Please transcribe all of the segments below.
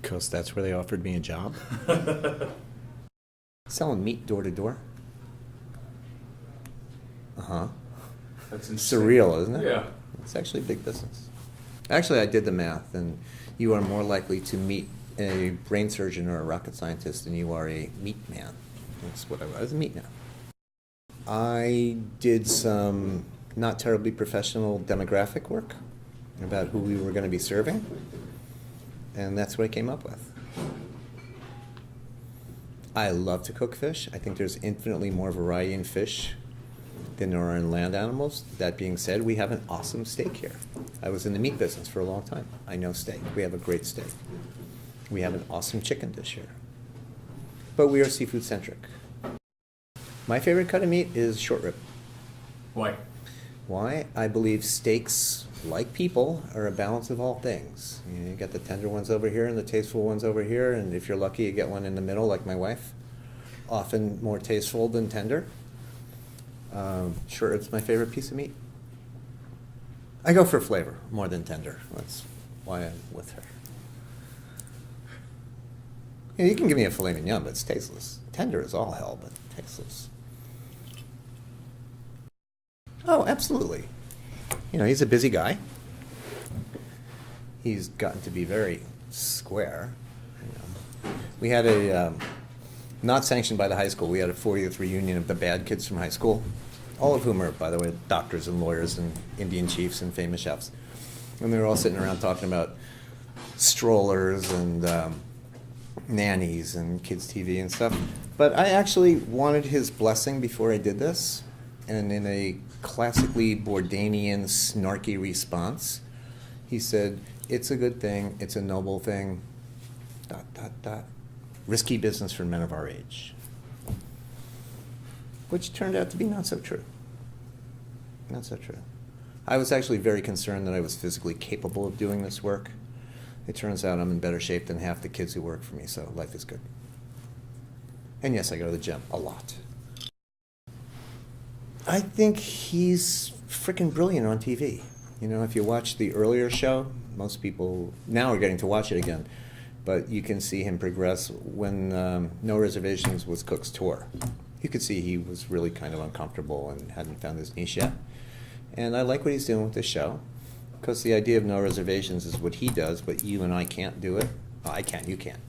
Because that's where they offered me a job. Selling meat door to door. That's insane. Surreal, isn't it? Yeah. It's actually a big business. Actually, I did the math, and you are more likely to meet a brain surgeon or a rocket scientist than you are a meat man. That's what I was, a meat man. I did some not terribly professional demographic work about who we were going to be serving, and that's what I came up with. I love to cook fish. I think there's infinitely more variety in fish than there are in land animals. That being said, we have an awesome steak here. I was in the meat business for a long time. I know steak. We have a great steak. We have an awesome chicken dish here. But we are seafood centric. My favorite cut of meat is short rib. Why? Why? I believe steaks, like people, are a balance of all things. You got the tender ones over here and the tasteful ones over here, and if you're lucky, you get one in the middle, like my wife. Often more tasteful than tender. Short rib's my favorite piece of meat. I go for flavor more than tender. That's why I'm with her. You can give me a filet mignon, but it's tasteless. Tender is all hell, but tasteless. Oh, absolutely. He's a busy guy. He's gotten to be very square. We had a, not sanctioned by the high school, we had a 40th reunion of the bad kids from high school, all of whom are, by the way, doctors and lawyers and Indian chiefs and famous chefs. And they were all sitting around talking about strollers and nannies and kids' TV and stuff. But I actually wanted his blessing before I did this. And in a classically Bourdainian, snarky response, he said, "It's a good thing, it's a noble thing, ... risky business for men of our age." Which turned out to be not so true. Not so true. I was actually very concerned that I was physically capable of doing this work. It turns out I'm in better shape than half the kids who work for me, so life is good. And yes, I go to the gym a lot. I think he's freaking brilliant on TV. If you watch the earlier show, most people now are getting to watch it again, but you can see him progress. When No Reservations was Cook's tour, you could see he was really kind of uncomfortable and hadn't found his niche yet. And I like what he's doing with this show, because the idea of No Reservations is what he does, but you and I can't do it. Well, I can, you can't.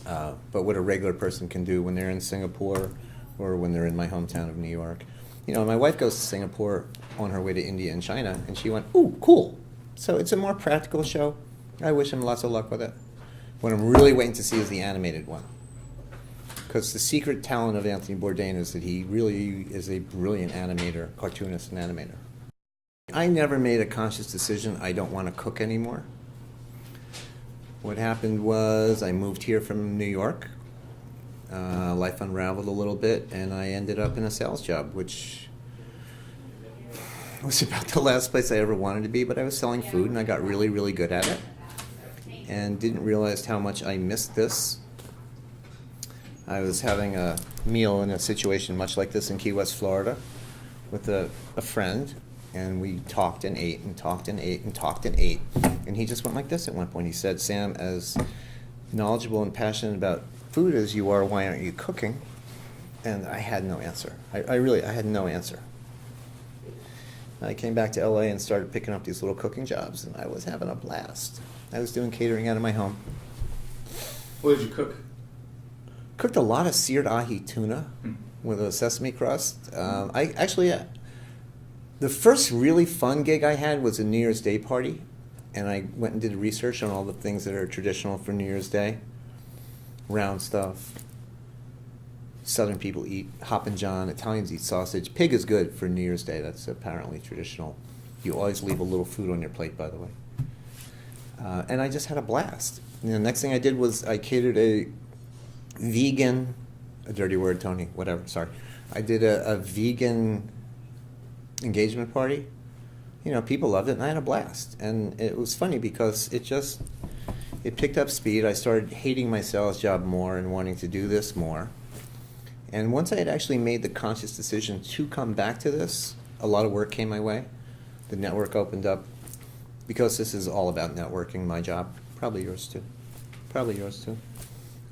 But what a regular person can do when they're in Singapore or when they're in my hometown of New York. My wife goes to Singapore on her way to India and China, and she went, "Ooh, cool." So it's a more practical show. I wish him lots of luck with it. What I'm really waiting to see is the animated one. Because the secret talent of Anthony Bourdain is that he really is a brilliant animator, cartoonist and animator. I never made a conscious decision I don't want to cook anymore. What happened was I moved here from New York. Life unraveled a little bit, and I ended up in a sales job, which was about the last place I ever wanted to be, but I was selling food, and I got really, really good at it, and didn't realize how much I missed this. I was having a meal in a situation much like this in Key West, Florida, with a friend, and we talked and ate and talked and ate and talked and ate, and he just went like this at one point. He said, "Sam, as knowledgeable and passionate about food as you are, why aren't you cooking?" And I had no answer. I had no answer. I came back to LA and started picking up these little cooking jobs, and I was having a blast. I was doing catering out of my home. What did you cook? Cooked a lot of seared ahi tuna with a sesame crust. The first really fun gig I had was a New Year's Day party, and I went and did research on all the things that are traditional for New Year's Day. Round stuff. Southern people eat Hoppin' John. Italians eat sausage. Pig is good for New Year's Day. That's apparently traditional. You always leave a little food on your plate, by the way. And I just had a blast. The next thing I did was I catered a vegan, a dirty word, Tony, whatever, sorry. I did a vegan engagement party. People loved it, and I had a blast. And it was funny because it picked up speed. I started hating my sales job more and wanting to do this more. And once I had actually made the conscious decision to come back to this, a lot of work came my way. The network opened up. Because this is all about networking, my job, probably yours too. probably yours too.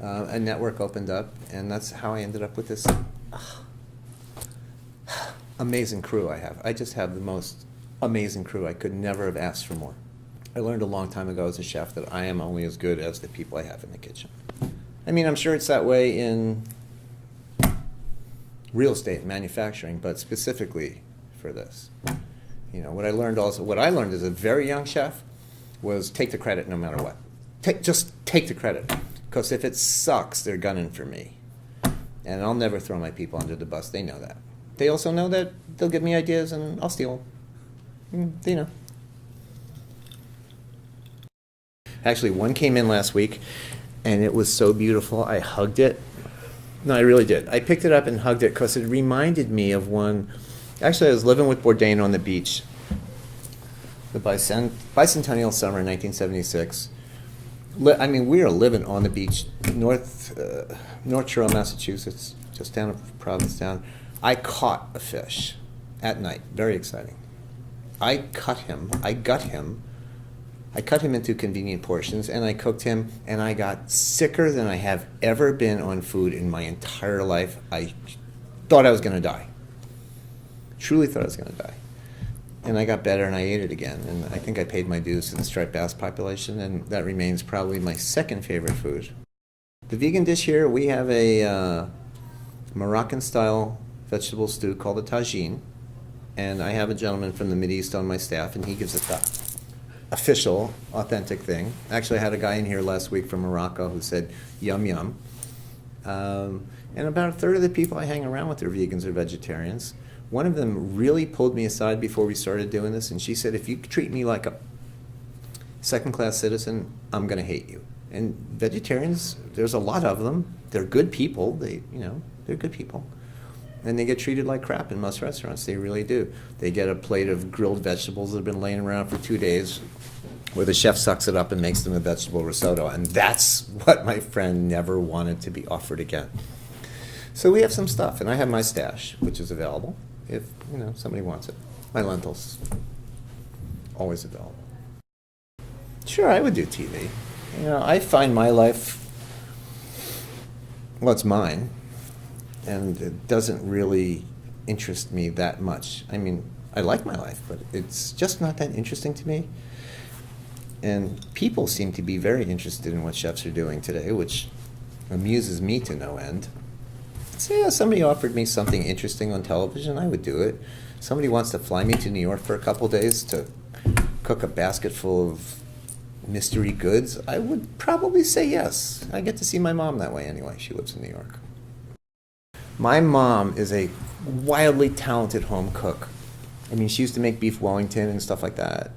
A network opened up, and that's how I ended up with this amazing crew I have. I just have the most amazing crew. I could never have asked for more. I learned a long time ago as a chef that I am only as good as the people I have in the kitchen. I mean, I'm sure it's that way in real estate and manufacturing, but specifically for this. You know, what I learned as a very young chef was take the credit no matter what. Just take the credit. Because if it sucks, they're gunning for me. And I'll never throw my people under the bus. They know that. They also know that they'll give me ideas and I'll steal them. They know. Actually, one came in last week, and it was so beautiful, I hugged it. No, I really did. I picked it up and hugged it because it reminded me of one. Actually, I was living with Bourdain on the beach, the bicentennial summer in 1976. I mean, we were living on the beach, North Shore, Massachusetts, just down in Provincetown. I caught a fish at night. Very exciting. I gut him into convenient portions, and I cooked him, and I got sicker than I have ever been on food in my entire life. I thought I was going to die. Truly thought I was going to die. And I got better, and I ate it again. And I think I paid my dues to the striped bass population, and that remains probably my second favorite food. The vegan dish here, we have a Moroccan-style vegetable stew called a tagine. And I have a gentleman from the Mideast on my staff, and he gives it the official, authentic thing. Actually, I had a guy in here last week from Morocco who said, yum, yum. And about a third of the people I hang around with are vegans or vegetarians. One of them really pulled me aside before we started doing this, and she said, if you treat me like a second-class citizen, I'm going to hate you. And vegetarians, there's a lot of them. They're good people. They're good people. And they get treated like crap in most restaurants. They really do. They get a plate of grilled vegetables that have been laying around for 2 days, where the chef sucks it up and makes them a vegetable risotto. And that's what my friend never wanted to be offered again. So we have some stuff, and I have my stash, which is available if somebody wants it. My lentils, always available. Sure, I would do TV. I find my life, well, it's mine, and it doesn't really interest me that much. I mean, I like my life, but it's just not that interesting to me. And people seem to be very interested in what chefs are doing today, which amuses me to no end. So yeah, somebody offered me something interesting on television, I would do it. Somebody wants to fly me to New York for a couple days to cook a basket full of mystery goods, I would probably say yes. I get to see my mom that way anyway. She lives in New York. My mom is a wildly talented home cook. I mean, she used to make beef Wellington and stuff like that.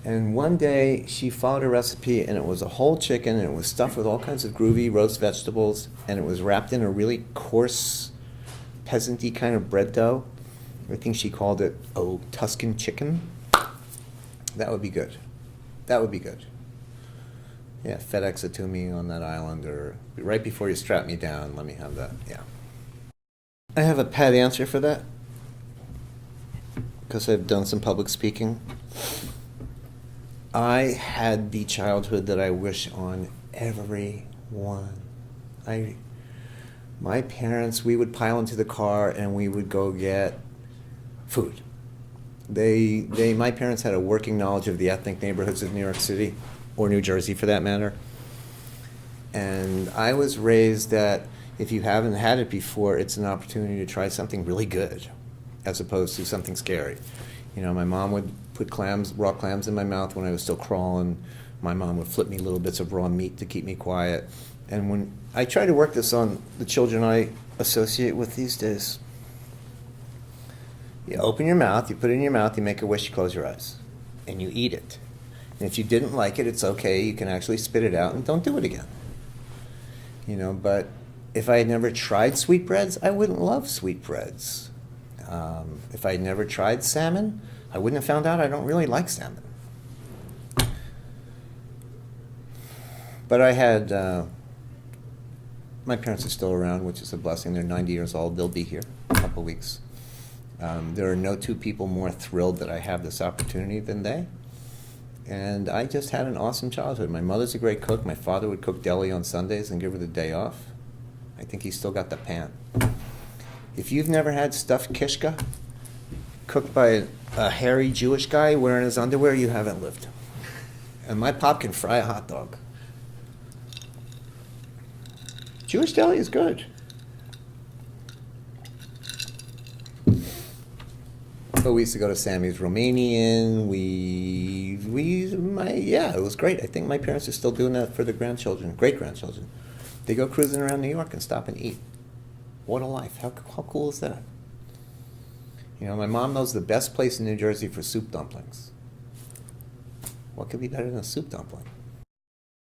And one day, she followed a recipe, and it was a whole chicken, and it was stuffed with all kinds of groovy roast vegetables, and it was wrapped in a really coarse, peasant-y kind of bread dough. I think she called it, Tuscan chicken. That would be good. That would be good. Yeah, FedEx it to me on that island, or right before you strap me down, let me have that, yeah. I have a pat answer for that, because I've done some public speaking. I had the childhood that I wish on everyone. My parents, we would pile into the car and we would go get food. My parents had a working knowledge of the ethnic neighborhoods of New York City, or New Jersey for that matter. And I was raised that if you haven't had it before, it's an opportunity to try something really good, as opposed to something scary. My mom would put raw clams in my mouth when I was still crawling. My mom would flip me little bits of raw meat to keep me quiet. And when I try to work this on the children I associate with these days, you open your mouth, you put it in your mouth, you make a wish, you close your eyes, and you eat it. And if you didn't like it, it's okay. You can actually spit it out and don't do it again. But if I had never tried sweetbreads, I wouldn't love sweetbreads. If I had never tried salmon, I wouldn't have found out I don't really like salmon. But I had, my parents are still around, which is a blessing. They're 90 years old. They'll be here in a couple weeks. There are no two people more thrilled that I have this opportunity than they. And I just had an awesome childhood. My mother's a great cook. My father would cook deli on Sundays and give her the day off. I think he's still got the pan. If you've never had stuffed kishka cooked by a hairy Jewish guy wearing his underwear, you haven't lived. And my pop can fry a hot dog. Jewish deli is good. But we used to go to Sammy's Romanian. It was great. I think my parents are still doing that for their grandchildren, great-grandchildren. They go cruising around New York and stop and eat. What a life. How cool is that? You know, my mom knows the best place in New Jersey for soup dumplings. What could be better than a soup dumpling?